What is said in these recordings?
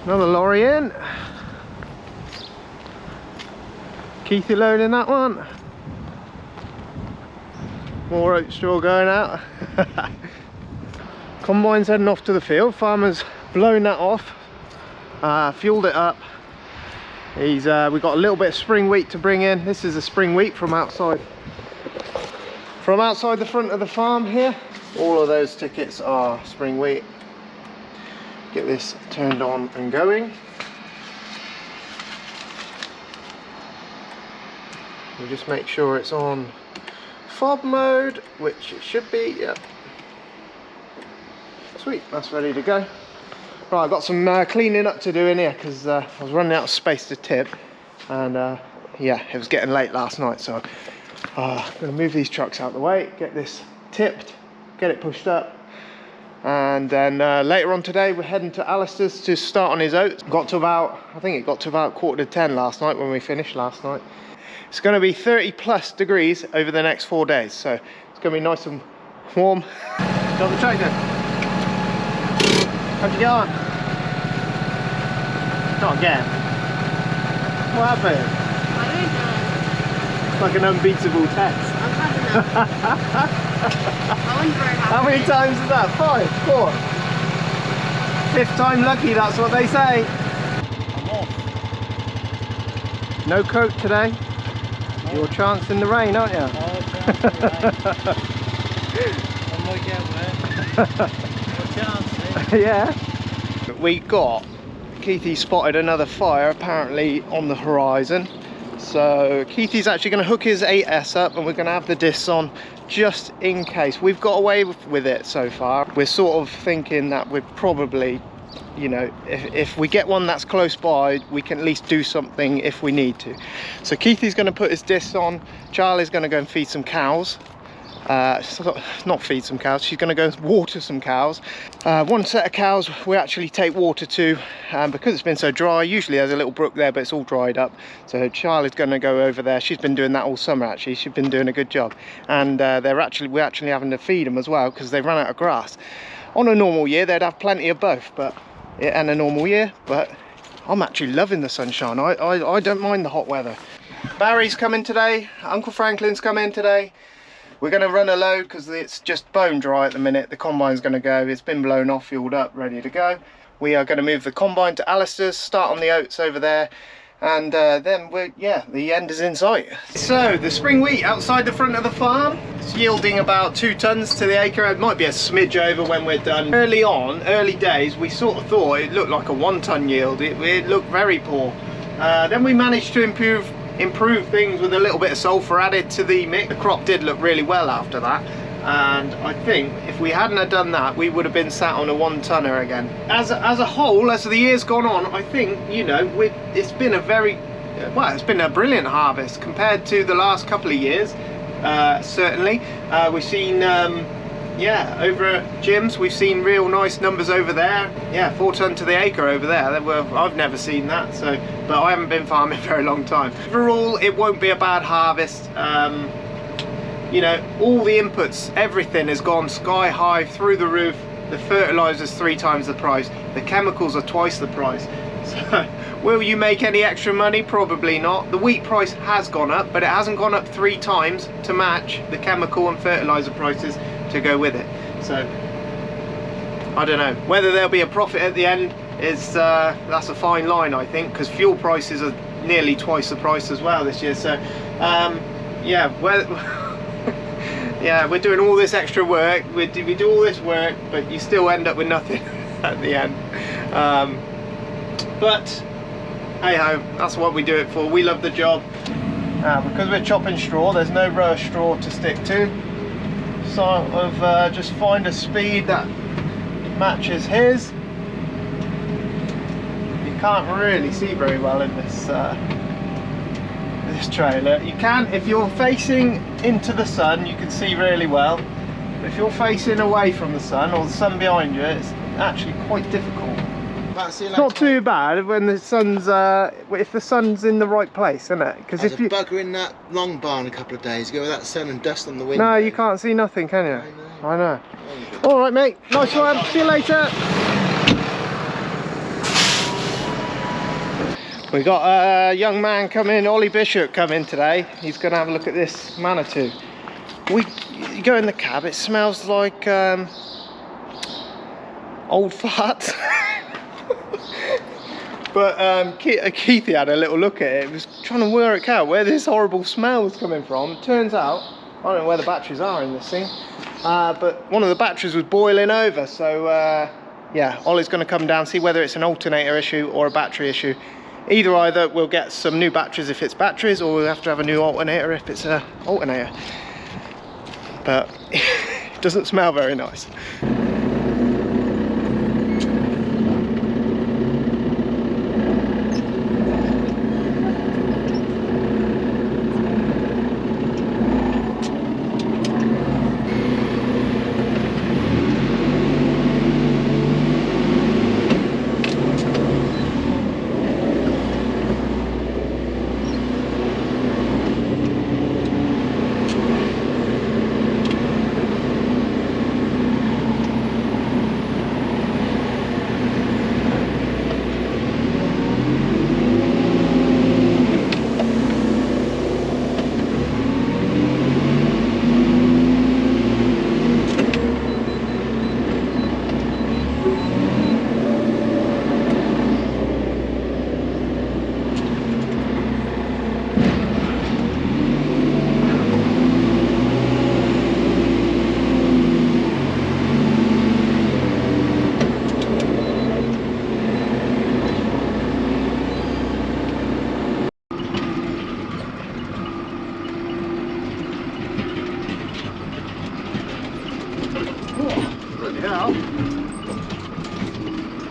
Another lorry in. Keithy loading that one. More oat straw going out. Combine's heading off to the field. Farmer's blown that off, fueled it up. We've got a little bit of spring wheat to bring in. This is a spring wheat from outside the front of the farm here. All of those tickets are spring wheat. Get this turned on and going. We'll just make sure it's on fob mode, which it should be. Yep. Sweet, that's ready to go. Right, I've got some cleaning up to do in here because I was running out of space to tip, and yeah, it was getting late last night, so I'm going to move these trucks out of the way, get this tipped, get it pushed up, and then later on today we're heading to Alistairs to start on his oats. Got to about, I think it got to about 9:45 last night when we finished last night. It's going to be 30+ degrees over the next 4 days, so it's going to be nice and warm. Got the tractor. How'd you get on? Not again. What happened? I don't know. It's like an unbeatable test. I've had enough. I wasn't very happy. How many times is that? 5? 4? 5th time lucky, that's what they say. I'm off. No coat today. No. Your chance in the rain, aren't you? Oh, chance in the rain. I might get wet. Your chance, eh? Yeah. We got, Keithy spotted another fire apparently on the horizon. So Keithy's actually going to hook his 8S up and we're going to have the discs on just in case. We've got away with it so far. We're sort of thinking that we're probably, you know, if we get one that's close by, we can at least do something if we need to. So Keithy's going to put his discs on. Charlie's going to go and feed some cows. Not feed some cows, she's going to go water some cows. One set of cows we actually take water to, because it's been so dry. Usually there's a little brook there, but it's all dried up, so Charlie's going to go over there. She's been doing that all summer actually. She's been doing a good job, and we're actually having to feed them as well because they've run out of grass. On a normal year they'd have plenty of both, but and a normal year, but I'm actually loving the sunshine. I don't mind the hot weather. Barry's coming today, Uncle Franklin's coming today. We're going to run a load because it's just bone dry at the minute. The combine's going to go. It's been blown off, fueled up, ready to go. We are going to move the combine to Alistairs, start on the oats over there, and then the end is in sight. So the spring wheat outside the front of the farm, it's yielding about 2 tons to the acre. It might be a smidge over when we're done. Early days, we sort of thought it looked like a 1 ton yield. It looked very poor. Then we managed to improve things with a little bit of sulphur added to the mix. The crop did look really well after that, and I think if we hadn't have done that, we would have been sat on a 1 tonner again. As a whole, as the year's gone on, I think, you know, it's been it's been a brilliant harvest compared to the last couple of years. Certainly we've seen over at Jim's, we've seen real nice numbers over there. Yeah, 4 ton to the acre over there. I've never seen that, but I haven't been farming for a long time. Overall, it won't be a bad harvest. You know, all the inputs, everything has gone sky high, through the roof. The fertilizer's 3 times the price. The chemicals are twice the price. So, will you make any extra money? Probably not. The wheat price has gone up, but it hasn't gone up 3 times to match the chemical and fertilizer prices to go with it. So I don't know whether there'll be a profit at the end. That's a fine line, I think, because fuel prices are nearly twice the price as well this year. So yeah, yeah, we're doing all this extra work, we do all this work, but you still end up with nothing at the end. But hey ho, that's what we do it for. We love the job. Because we're chopping straw, there's no row of straw to stick to. Sort of just find a speed that matches his. You can't really see very well in this this trailer. You can if you're facing into the sun, you can see really well. But if you're facing away from the sun, or the sun behind you, it's actually quite difficult. It's not too bad when the sun's if the sun's in the right place, isn't it? Because if you bugger in that long barn a couple of days ago with that sun and dust on the window. No, you can't see nothing, can you? I know. All right, mate. Nice one. See you later. We got a young man coming, Ollie Bishop, coming today. He's going to have a look at this Manitou. You go in the cab, it smells like old farts. But Keithy had a little look at it. He was trying to work out where this horrible smell was coming from. Turns out, I don't know where the batteries are in this thing, but one of the batteries was boiling over. So yeah, Ollie's going to come down, see whether it's an alternator issue or a battery issue. Either we'll get some new batteries if it's batteries, or we'll have to have a new alternator if it's an alternator. But it doesn't smell very nice.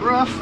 Rough.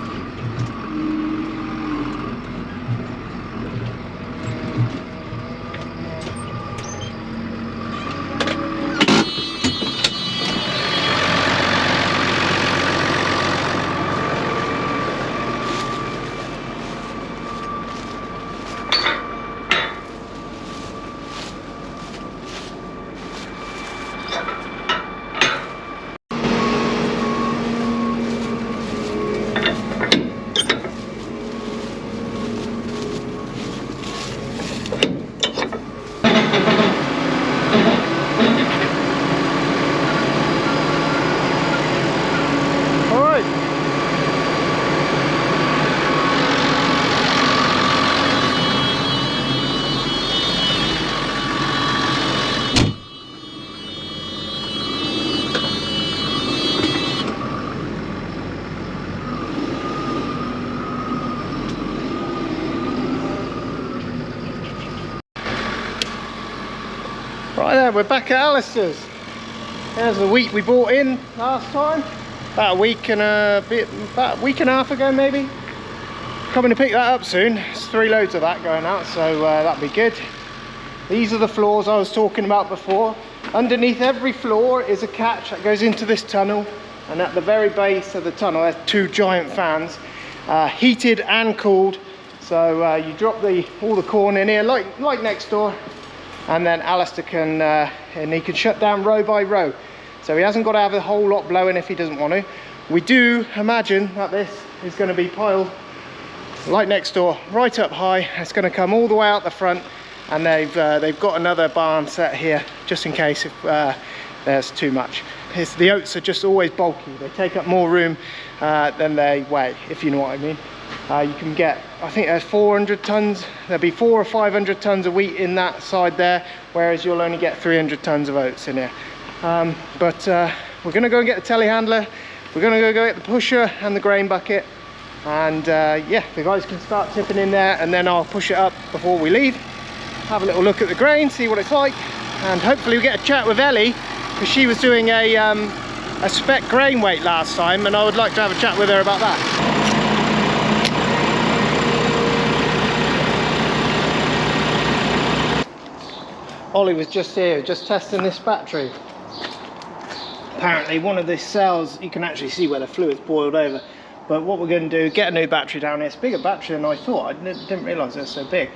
Right there, we're back at Alistairs. There's the wheat we bought in last time, about a week and a half ago maybe. Coming to pick that up soon. There's 3 loads of that going out, so that'll be good. These are the floors I was talking about before. Underneath every floor is a catch that goes into this tunnel, and at the very base of the tunnel there's 2 giant fans, heated and cooled. So you drop all the corn in here like next door, and then Alistair can and he can shut down row by row, so he hasn't got to have a whole lot blowing if he doesn't want to. We do imagine that this is going to be piled like next door, right up high. It's going to come all the way out the front, and they've got another barn set here just in case if there's too much. The oats are just always bulky. They take up more room than they weigh, if you know what I mean. You can get, I think there's 400 tons, there'll be 400 or 500 tons of wheat in that side there, whereas you'll only get 300 tons of oats in here. But we're going to go and get the telehandler, we're going to go get the pusher and the grain bucket, and yeah, the guys can start tipping in there, and then I'll push it up before we leave, have a little look at the grain, see what it's like, and hopefully we get a chat with Ellie, because she was doing a spec grain weight last time, and I would like to have a chat with her about that. Ollie was just here, just testing this battery. Apparently one of the cells, you can actually see where the fluid's boiled over. But what we're going to do, get a new battery down here. It's a bigger battery than I thought. I didn't realise it was so big.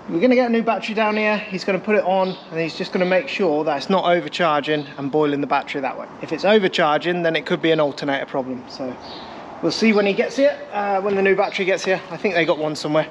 We're going to get a new battery down here. He's going to put it on, and he's just going to make sure that it's not overcharging and boiling the battery that way. If it's overcharging, then it could be an alternator problem. So We'll see when he gets here, when the new battery gets here. I think they got one somewhere.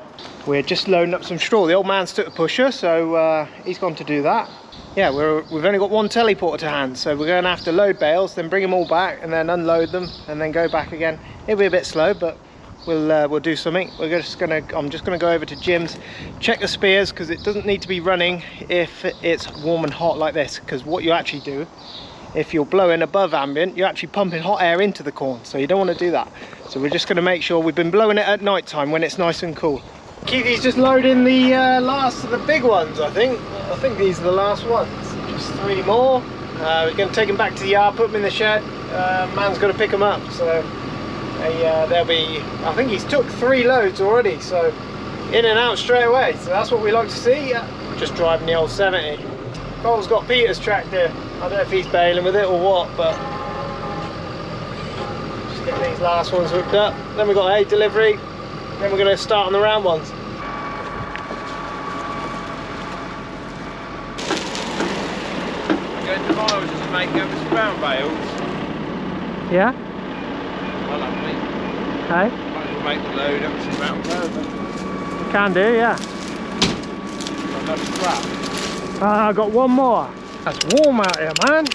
We're just loading up some straw. The old man's took the pusher, so he's gone to do that. Yeah, we've only got one teleporter to hand, so we're going to have to load bales, then bring them all back, and then unload them, and then go back again. It'll be a bit slow, but we'll do something. I'm just gonna go over to Jim's, check the spears, because it doesn't need to be running if it's warm and hot like this. Because what you actually do, if you're blowing above ambient, you're actually pumping hot air into the corn, so you don't want to do that. So we're just going to make sure we've been blowing it at night time when it's nice and cool. Keithy's just loading the last of the big ones. I think these are the last ones. Just 3 more. We're going to take them back to the yard, put them in the shed. Man's got to pick them up, so they'll be, I think he's took 3 loads already, so in and out straight away. So that's what we like to see. Just driving the old 70. Cole's got Peter's tractor. I don't know if he's bailing with it or what, but just getting these last ones hooked up. Then we've got hay delivery. Then we're going to start on the round ones. Going to miles just making up some round bales. Yeah? Well, lovely. Hey? Might as well make the load up some round bales. Can do, yeah. Got enough scrap. I got one more. That's warm out here, man.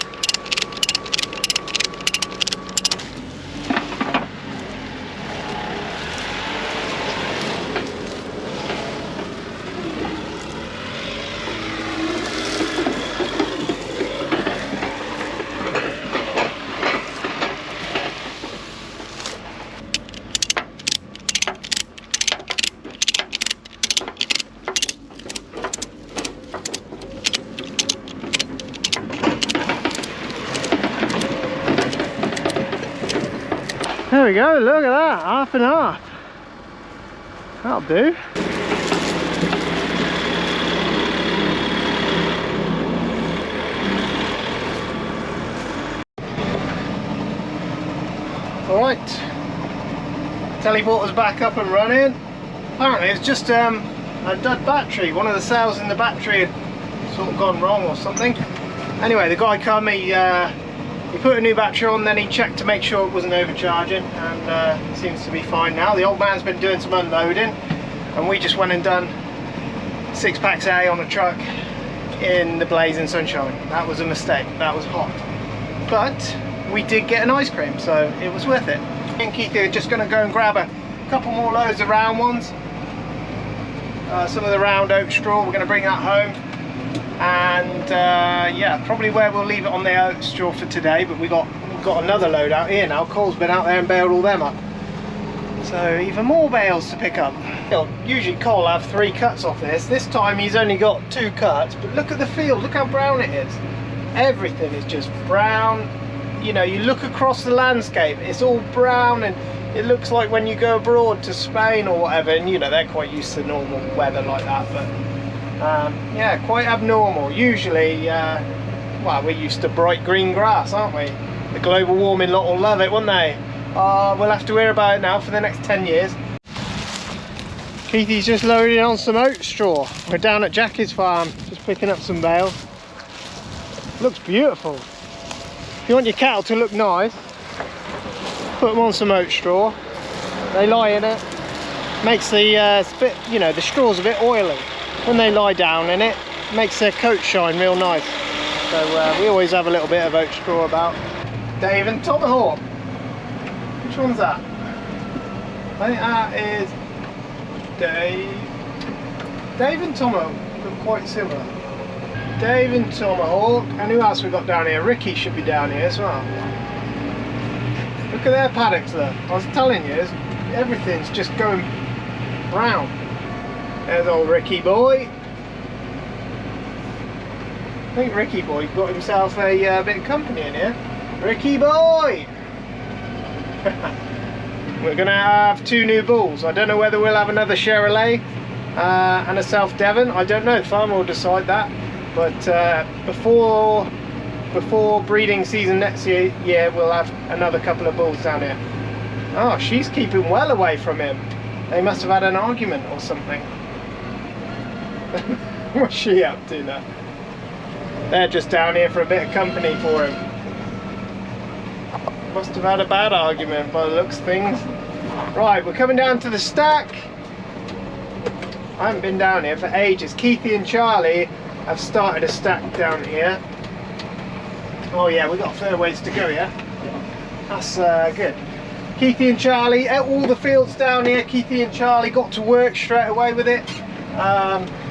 There we go, look at that, half and half. That'll do. Alright, teleporter's back up and running. Apparently it's just a dud battery. One of the cells in the battery had sort of gone wrong or something. Anyway, the guy come, he put a new battery on, then he checked to make sure it wasn't overcharging, and it seems to be fine now. The old man's been doing some unloading, and we just went and done 6 packs of hay on a truck in the blazing sunshine. That was a mistake, that was hot. But we did get an ice cream, so it was worth it. Me and Keith are just going to go and grab a couple more loads of round ones. Some of the round oat straw, we're going to bring that home. And yeah, probably where we'll leave it on the oat straw for today, but we've got another load out here now. Cole's been out there and baled all them up, so even more bales to pick up. Usually Cole will have 3 cuts off this time he's only got 2 cuts, but look at the field, look how brown it is. Everything is just brown. You know, you look across the landscape, it's all brown, and it looks like when you go abroad to Spain or whatever, and you know, they're quite used to normal weather like that, but yeah, quite abnormal. Usually, well, we're used to bright green grass, aren't we? The global warming lot will love it, won't they? We'll have to hear about it now for the next 10 years. Keithy's just loading on some oat straw. We're down at Jackie's farm, just picking up some bales. Looks beautiful. If you want your cattle to look nice, put them on some oat straw. They lie in it. Makes the bit, you know, the straw's a bit oily. When they lie down in it, makes their coat shine real nice. So we always have a little bit of oat straw about. Dave and Tomahawk. Which one's that? I think that is Dave and Tomahawk. Look quite similar. Dave and Tomahawk. And who else we got down here? Ricky should be down here as well. Look at their paddocks there. I was telling you, everything's just going brown. There's old Ricky boy. I think Ricky boy got himself a bit of company in here. Ricky boy! We're going to have 2 new bulls. I don't know whether we'll have another Chevrolet and a South Devon. I don't know, farmer will decide that. But before breeding season next year, we'll have another couple of bulls down here. Oh, she's keeping well away from him. They must have had an argument or something. What's she up to now? They're just down here for a bit of company for him. Must have had a bad argument by the looks of things. Right, we're coming down to the stack. I haven't been down here for ages. Keithy and Charlie have started a stack down here. Oh yeah, we've got a fair ways to go, yeah? That's good. Keithy and Charlie, at all the fields down here, Keithy and Charlie got to work straight away with it.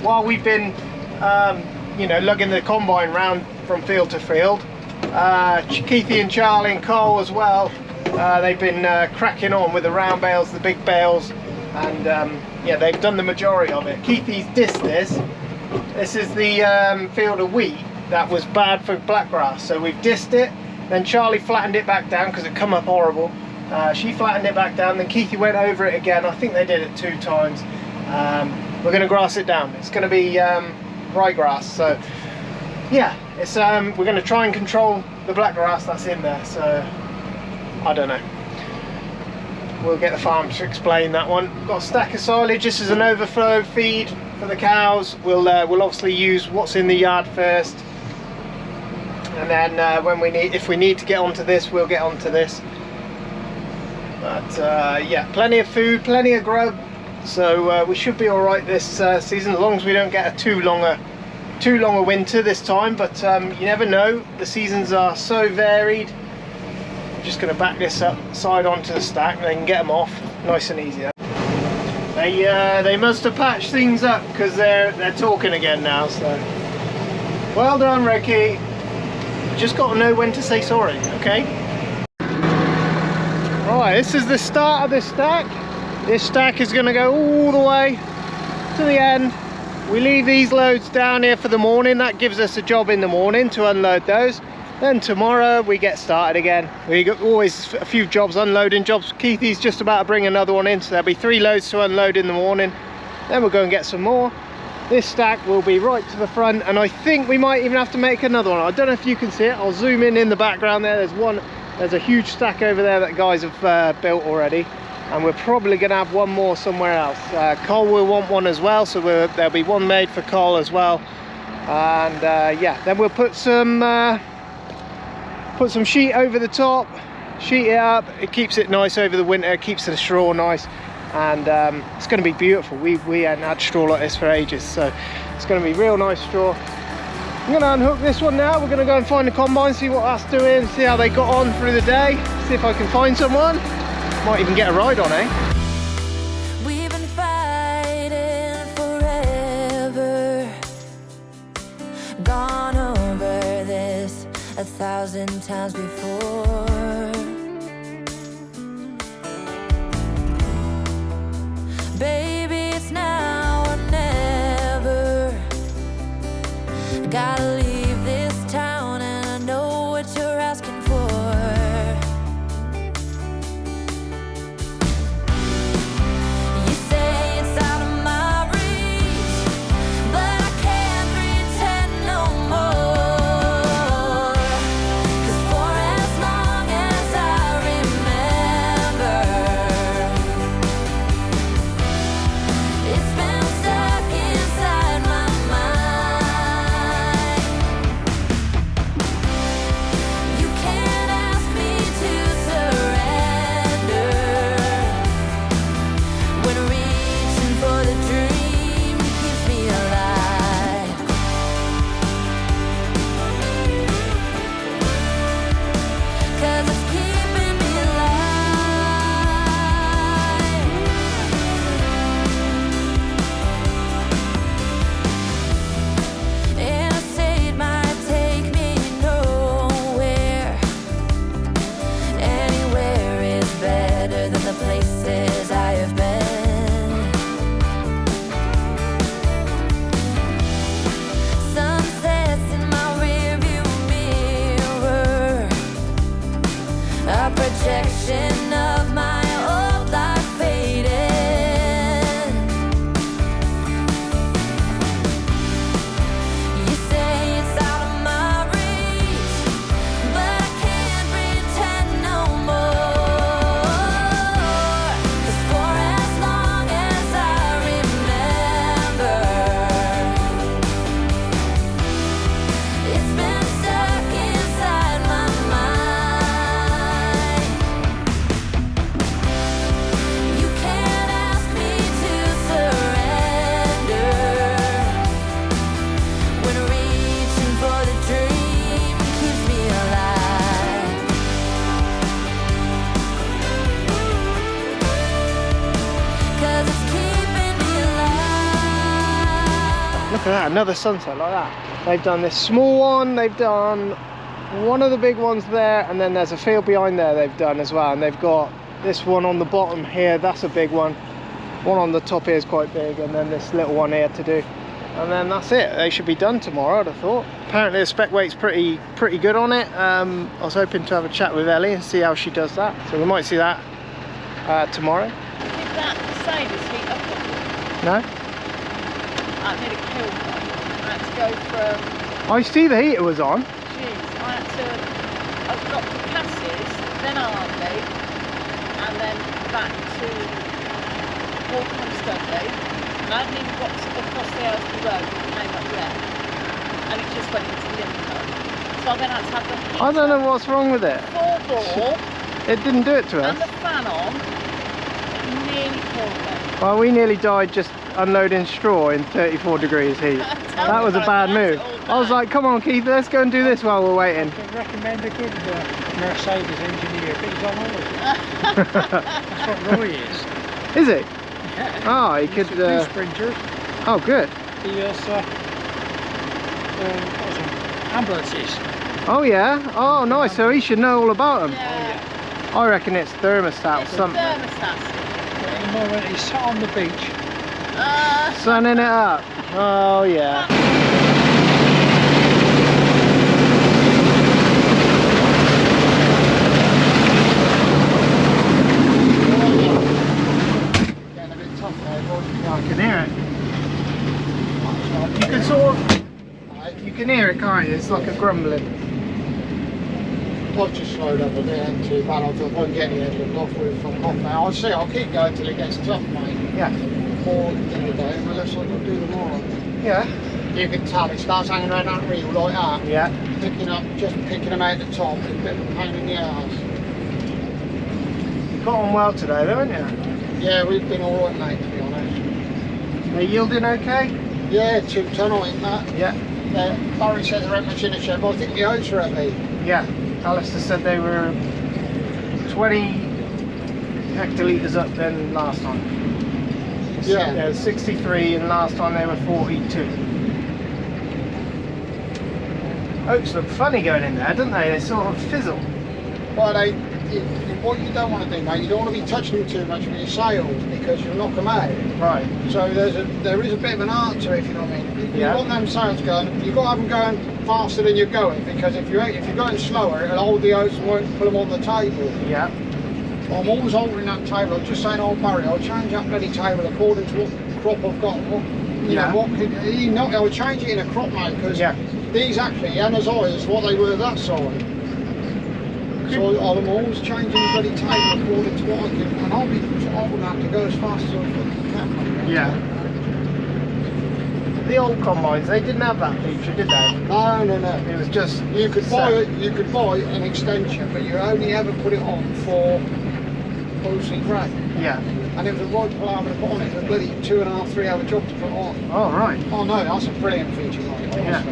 While we've been, you know, lugging the combine round from field to field. Keithy and Charlie and Cole as well, they've been cracking on with the round bales, the big bales, and yeah, they've done the majority of it. Keithy's dissed this. This is the field of wheat that was bad for blackgrass, so we've dissed it. Then Charlie flattened it back down because it come up horrible. She flattened it back down, then Keithy went over it again. I think they did it 2 times. We're going to grass it down. It's going to be ryegrass, so yeah, it's we're going to try and control the blackgrass that's in there, so I don't know. We'll get the farm to explain that one. Got a stack of silage. This is an overflow feed for the cows. We'll obviously use what's in the yard first, and then when if we need to get onto this, we'll get onto this. But yeah, plenty of food, plenty of grub, so we should be all right this season, as long as we don't get a too long a winter this time. But you never know. The seasons are so varied. I'm just going to back this up side onto the stack, and they can get them off nice and easy. They must have patched things up because they're talking again now. So well done, Ricky. Just got to know when to say sorry, okay? Right, this is the start of this stack. This stack is going to go all the way to the end. We leave these loads down here for the morning. That gives us a job in the morning to unload those. Then tomorrow we get started again. We got always a few jobs, unloading jobs. Keithy's just about to bring another one in, so there'll be 3 loads to unload in the morning. Then we'll go and get some more. This stack will be right to the front, and I think we might even have to make another one. I don't know if you can see it. I'll zoom in the background there. There's a huge stack over there that guys have built already, and we're probably going to have one more somewhere else. Cole will want one as well, so there'll be one made for Cole as well. And yeah, then we'll put some sheet over the top, sheet it up. It keeps it nice over the winter, keeps the straw nice, and it's going to be beautiful. We hadn't had straw like this for ages, so it's going to be real nice straw. I'm going to unhook this one now. We're going to go and find the combine, see what that's doing, see how they got on through the day, see if I can find someone. Might even get a ride on, eh? We've been fighting forever, gone over this 1,000 times before. Baby, it's now or never. Gotta leave this town, and I know what you're asking for. You say it's out of my reach, but I can't pretend no more. 'Cause for as long as I remember, it's been stuck inside my mind. 'cause it's keeping me alive. Look at that, another sunset like that. They've done this small one, they've done one of the big ones there, and then there's a field behind there they've done as well, and they've got this one on the bottom here, that's a big one. One on the top here is quite big, and then this little one here to do. And then that's it, they should be done tomorrow, I'd have thought. Apparently the spec weight's pretty good on it. I was hoping to have a chat with Ellie and see how she does that. So we might see that tomorrow. Did that Mercedes heat up? No? I nearly killed me. I had to go from, I see the heater was on. I've got to Cass's, then Arley, and then back to Waltham Studley. And I hadn't even got across the Aylesbury Road when it came up there. And it just went into Liverpool. So I then had to have the heater. I don't know what's wrong with it. 4-bore, It didn't do it to and us. the fan on, it nearly killed me. Well, we nearly died just unloading straw in 34 degrees heat. That was a bad move. I was like, come on Keith, let's go and do this while we're waiting. I recommend a good Mercedes engineer, but he's on holiday. That's what Roy is. Is it? Yeah. Oh, he could... Two sprinters. Oh, good. He does ambulances. Oh, yeah. Oh, nice. So he should know all about them. Yeah. I reckon it's thermostat or It's something. thermostat. At the moment he's sat on the beach. Sunning it up. Oh, yeah. Getting a bit tough there, boy. I can hear it. You can sort of... You can hear it, can't you? It's like a grumbling. I've just slowed up a bit and too bad. I thought if I can get the headland off with from off now. I'll see, I'll keep going till it gets tough, mate. Yeah. Or the other day, but that's what I'll do tomorrow. Yeah. You can tell it starts hanging around that reel like that. Yeah. Just picking them out the top is a bit of a pain in the ass. You got on well today, though, haven't you? Yeah, we've been alright, mate, to be honest. Are you yielding okay? Yeah, 2 tonne I think that. Yeah. Barry says they're much in the shed, but I think the Oats are heavy. Yeah. Alistair said they were 20 hectolitres up than last time. Yeah. There was 63 and last time they were 42. Oats look funny going in there, don't they? They sort of fizzle. Well, what you don't want to do, mate, you don't want to be touching them too much with your sails because you'll knock them out. Right. So there is a bit of an art to it, if you know what I mean. If you Yeah. want them sails going, you've got to have them going faster than you're going, because if you're going slower, it'll hold the oats and won't put them on the table. Yeah. I'm always altering that table. I'm just saying, old Barry, I'll change that bloody table according to what crop I've got. I'll change it in a crop, mate, because these actually, Anna's eyes, what they were that side. So I'm always changing the bloody table according to what I can, and I'll have to go as fast as I fucking can. Yeah. The old combines, they didn't have that feature, did they? No. It was just... You could buy an extension, but you only ever put it on for Lucy Craig. Yeah. And it was a right palaver to put on it. It was a bloody 2.5, 3 hour job to put on. Oh, right. Oh no, that's a brilliant feature, mate, honestly. Yeah.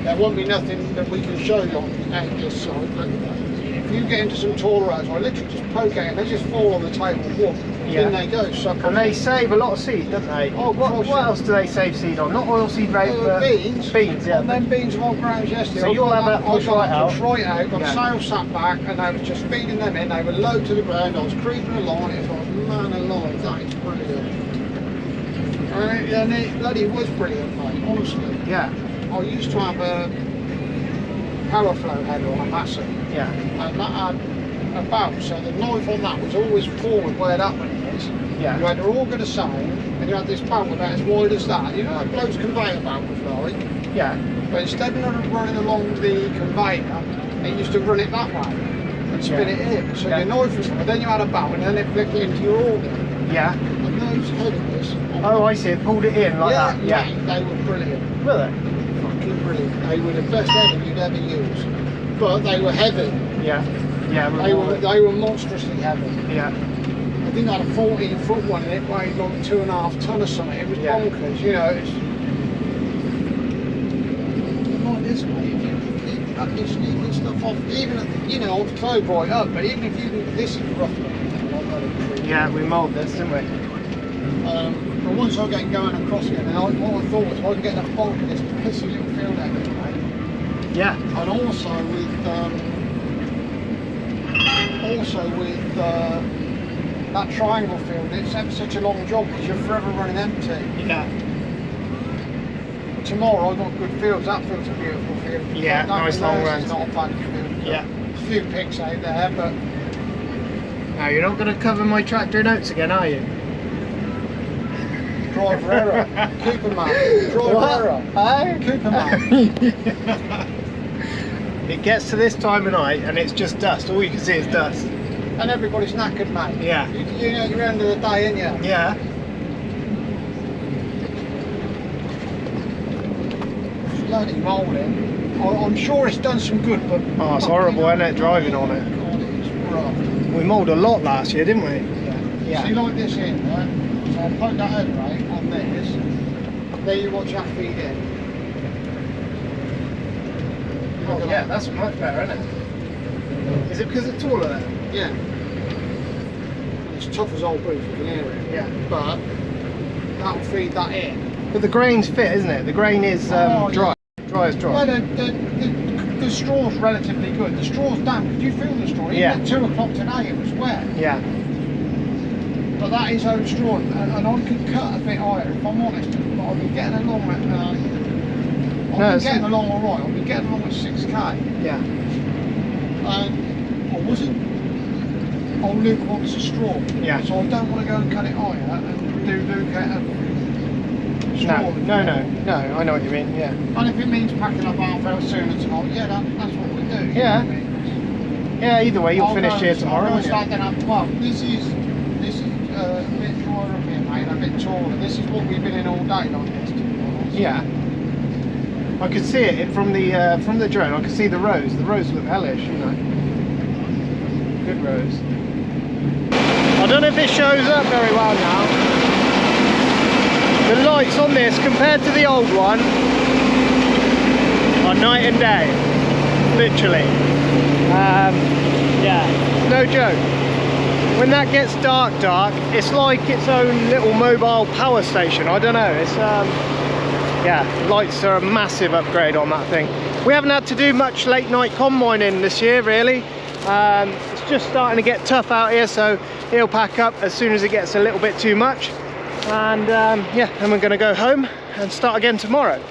There won't be nothing that we can show you on this side, but if you get into some taller roads, I literally just poke at it and they just fall on the table, whoop, in they go, suck And they save a lot of seed, don't they? Oh, what else do they save seed on? Not oilseed rape, but beans. Beans, yeah. On them beans of old grounds yesterday. So you'll have that push right out? Push right out, got a sail sat back, and I was just feeding them in. They were low to the ground, I was creeping along, it was like, man alive, that is brilliant. And it bloody was brilliant, mate, honestly. Yeah. I used to have a power flow header on a Massey. Yeah. And that had a bout, so the knife on that was always forward where that one is. Yeah. You had your auger the same, and you had this bout about as wide as that. You know that bloke's conveyor belt was like? Yeah. But instead of running along the conveyor, it used to run it that way and spin it in. So your knife was, but then you had a bout and then it flicked it into your auger. Yeah. And those headers. Oh, I see. It pulled it in like that. Yeah. Mate, they were brilliant. Were they? Fucking brilliant. They were the best header you'd ever use. But they were heavy. Yeah. Yeah. They were monstrously heavy. Yeah. I think I had a 14-foot one and it weighed like 2.5 tonne or something. It was bonkers, you know. It's like this way, if you sneaking stuff off, even, you know, I've towed right up, but even if you can, this is roughly, I've got a tree Yeah, we mowed this, didn't we? But once I get going across again, and what I thought was, if I can get the bulk of this pissy little field out of the way. Yeah. And also with that triangle field, it's ever such a long job because you're forever running empty. Yeah. Tomorrow I've got good fields. That field's a beautiful field. Yeah, nice long runs. It's not a bad field. Yeah. A few picks out there, but Now you're not going to cover my tractor in oats again, are you? driver error. Cooper man. Driver error. Cooper man. It gets to this time of night and it's just dust. All you can see is dust. And everybody's knackered, mate. Yeah. You know, you're end of the day, ain't you? Yeah. Bloody moulding. I'm sure it's done some good, but Oh, it's horrible, isn't it, driving on it? God, it's rough. We mowed a lot last year, didn't we? Yeah. See, like this in, right? So I'll poke that head right on this. There you watch that feed in. Oh yeah, that's much better, isn't it? Is it because it's taller then? Yeah. It's tough as old boots, you can hear it. Yeah. But that'll feed that in. But the grain's fit, isn't it? The grain is Oh, dry. Dry as dry. Well, the straw's relatively good. The straw's damp. Could you feel the straw? Even Yeah. at 2 o'clock today it was wet. Yeah. But that is oat straw, and I could cut a bit higher if I'm honest. But I've been getting along at I've been getting along alright. I've been getting along at 6k. Yeah. I wasn't. Oh, Luke wants a straw. Yeah. So I don't want to go and cut it higher and do Luke out of straw. No, I know what you mean, yeah. And if it means packing up half hour sooner tonight, yeah, that's what we do. Yeah. You know what I mean? Yeah, either way, you'll finish here tomorrow, won't you? Well, this is a bit drier up here, mate, and a bit taller. This is what we've been in all day like this, to be honest. Yeah. I could see it from the drone. I could see the rows. The rows look hellish, you know. Good rows. I don't know if it shows up very well now. The lights on this compared to the old one are night and day, literally. Yeah, no joke. When that gets dark, it's like its own little mobile power station. I don't know. It's yeah, lights are a massive upgrade on that thing. We haven't had to do much late night combining this year, really. It's just starting to get tough out here, so he'll pack up as soon as it gets a little bit too much. And yeah, then we're going to go home and start again tomorrow.